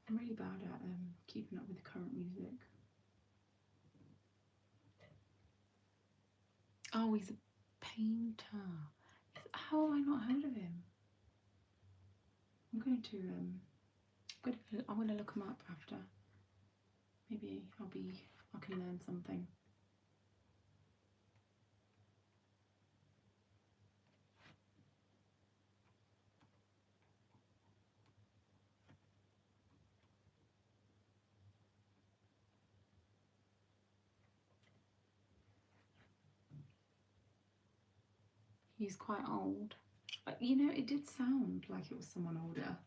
I'm really bad at keeping up with the current music. Oh, he's a painter. How have I not heard of him? I'm going to look him up after. Maybe I can learn something. He's quite old. You know, it did sound like it was someone older.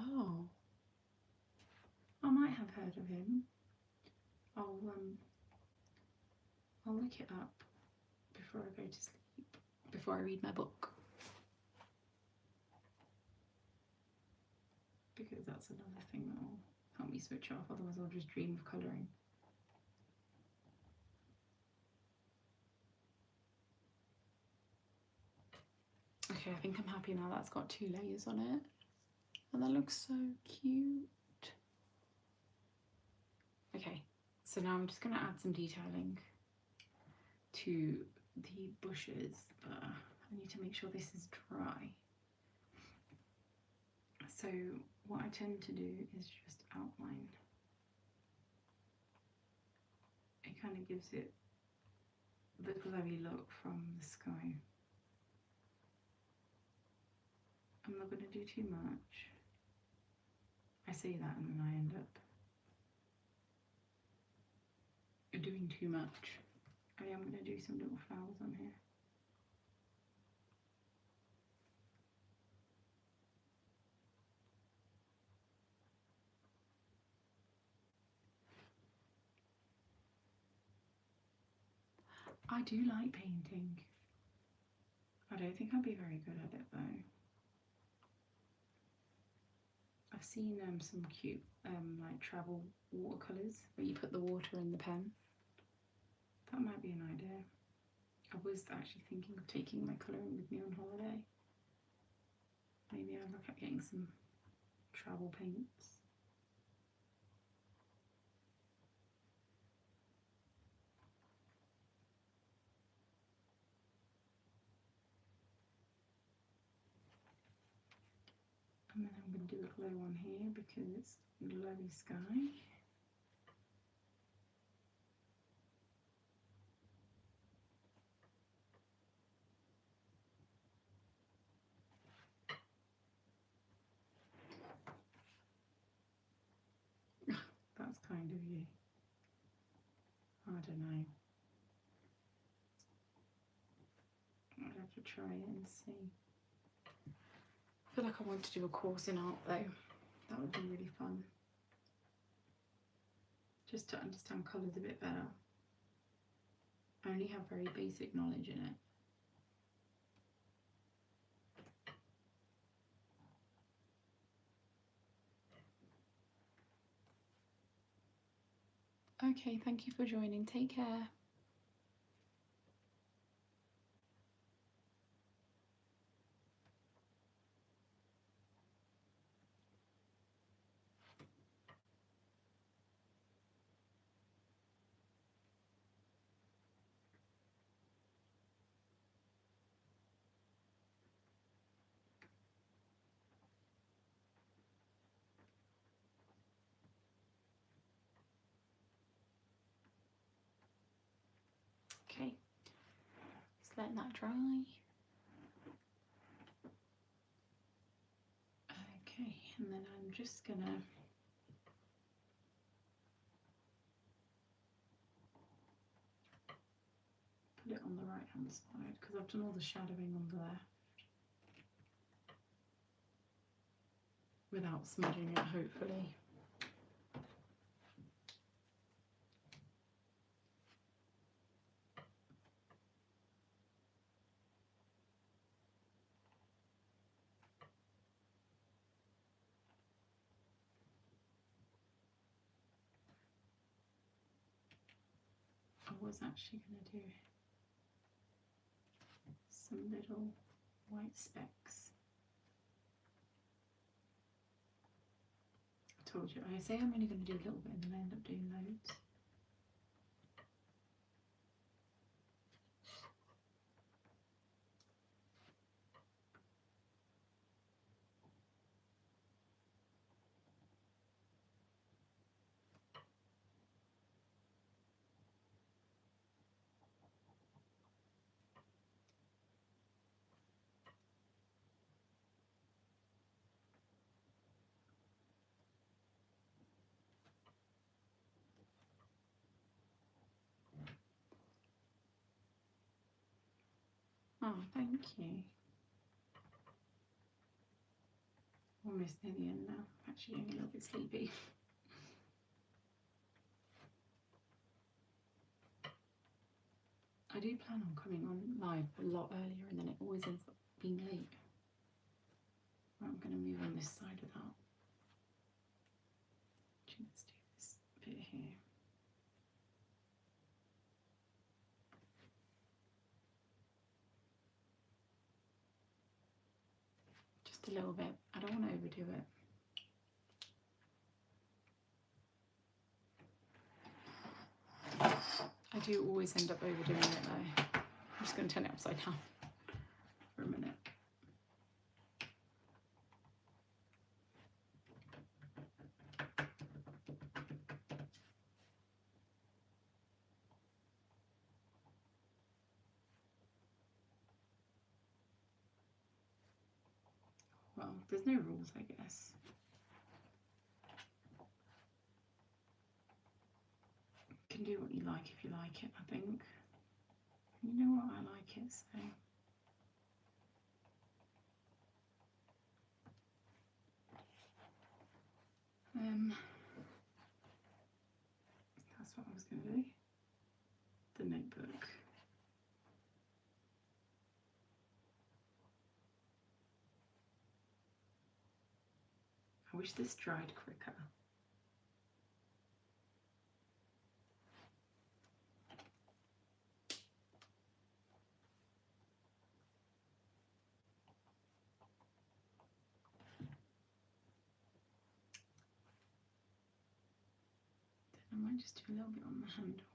Oh, I might have heard of him. I'll look it up before I go to sleep, before I read my book, because that's another thing that will help me switch off, otherwise I'll just dream of colouring. Okay, I think I'm happy now. That's got 2 layers on it, and that looks so cute. Okay, so now I'm just going to add some detailing to the bushes, but I need to make sure this is dry. So what I tend to do is just outline. It kind of gives it the glowy look from the sky. I'm not going to do too much. I say that and then I end up doing too much. I am going to do some little flowers on here. I do like painting. I don't think I'll be very good at it though. I've seen some cute like travel watercolours where you put the water in the pen. That might be an idea. I was actually thinking of taking my colouring with me on holiday. Maybe I'll look at getting some travel paints. And then I'm going to do a glow on here because it's glowy sky. That's kind of you. I don't know. I'd have to try it and see. I feel like I want to do a course in art though. That would be really fun. Just to understand colours a bit better. I only have very basic knowledge in it. Okay, thank you for joining. Take care. let that dry. Okay, and then I'm just gonna put it on the right hand side because I've done all the shadowing on the left without smudging it, hopefully. I was actually going to do some little white specks. I told you, I say I'm only going to do a little bit and then I end up doing loads. Oh, thank you. Almost near the end now. I'm actually getting a little bit sleepy. I do plan on coming on live a lot earlier and then it always ends up being late. Right, I'm going to move on this side without. Let's do this bit here. Just a little bit. I don't want to overdo it. I do always end up overdoing it though. I'm just going to turn it upside down for a minute. Well, there's no rules, I guess. You can do what you like if you like it, I think. You know what, I like it, so. That's what I was going to do. The notebook. I wish this dried quicker. Then I might just do a little bit on the handle.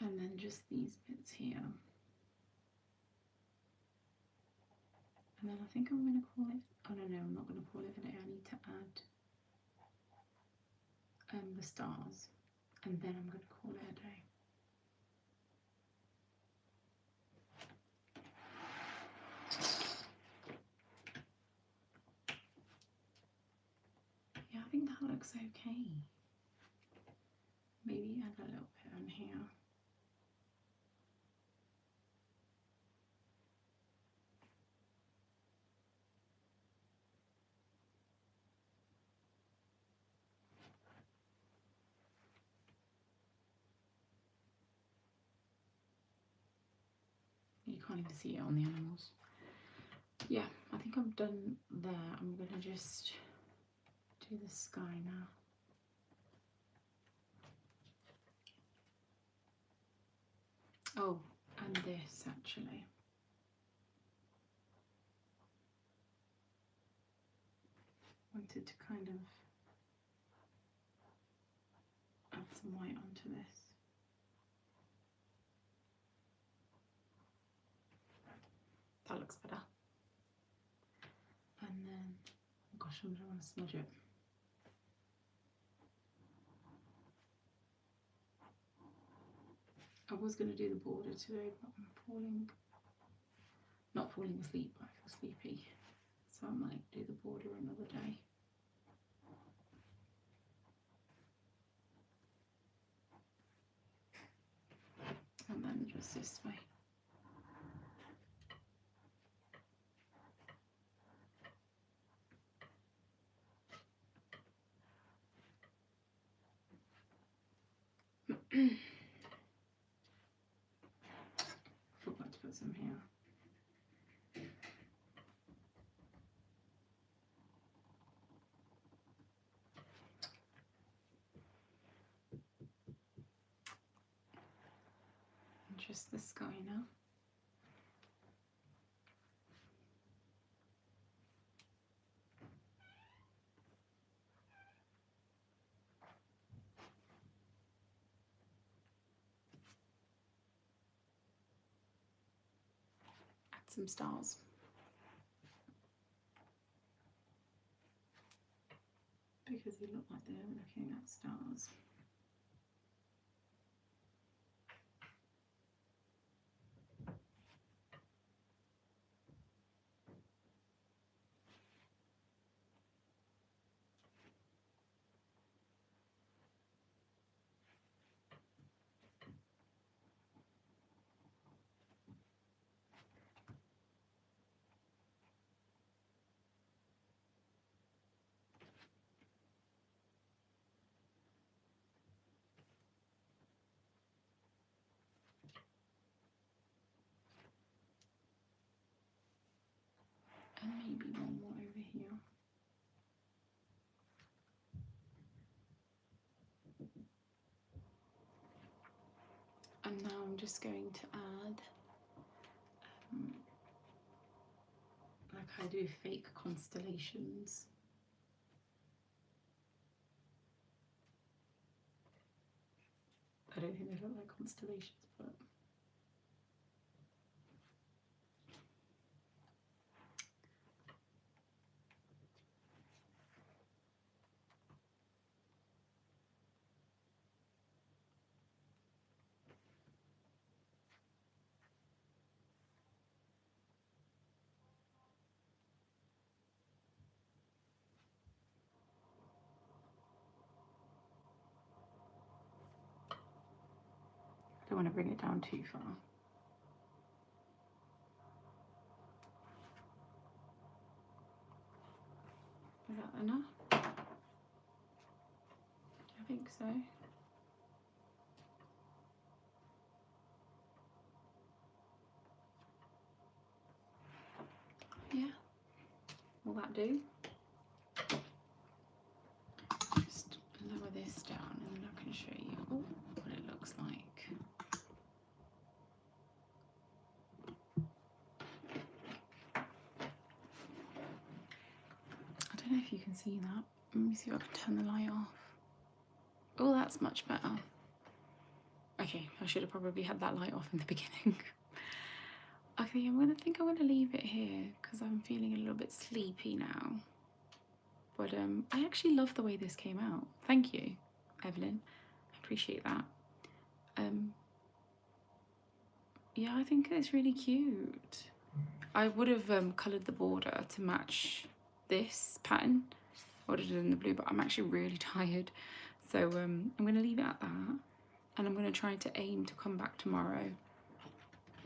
And then just these bits here. And then I think I'm going to call it, oh no, I'm not going to call it a day. I need to add the stars. And then I'm going to call it a day. Yeah, I think that looks okay. Maybe add a little bit on here. You can't even see it on the animals. Yeah, I think I'm done there. I'm going to just do the sky now. Oh, and this actually. Wanted to kind of add some white onto this. That looks better. And then, oh gosh, I don't want to smudge it. I was going to do the border today, but I'm not falling asleep, but I feel sleepy. So I might do the border another day. And then just this way. Forgot to put some here. And just the sky now. Add some stars. Because they look like they're looking at stars. And maybe one more over here. And now I'm just going to add, like I do fake constellations. I don't think they look like constellations, but I don't want to bring it down too far. Is that enough? I think so. Yeah. Will that do? Just lower this down and then I can show you what it looks like. I don't know if you can see that. Let me see if I can turn the light off. Oh, that's much better. Okay, I should have probably had that light off in the beginning. Okay, I'm gonna leave it here because I'm feeling a little bit sleepy now. But I actually love the way this came out. Thank you, Evelyn. I appreciate that. Yeah, I think it's really cute. I would have coloured the border to match this pattern. I would have done the blue, but I'm actually really tired. So I'm going to leave it at that. And I'm going to try to aim to come back tomorrow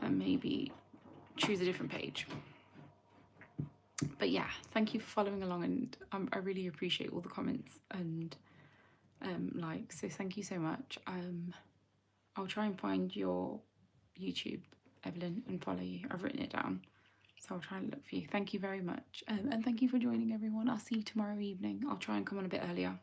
and maybe choose a different page. But yeah, thank you for following along, and I really appreciate all the comments and likes. So thank you so much. I'll try and find your YouTube, Evelyn, and follow you. I've written it down, so I'll try and look for you. Thank you very much, and thank you for joining, everyone. I'll see you tomorrow evening. I'll try and come on a bit earlier.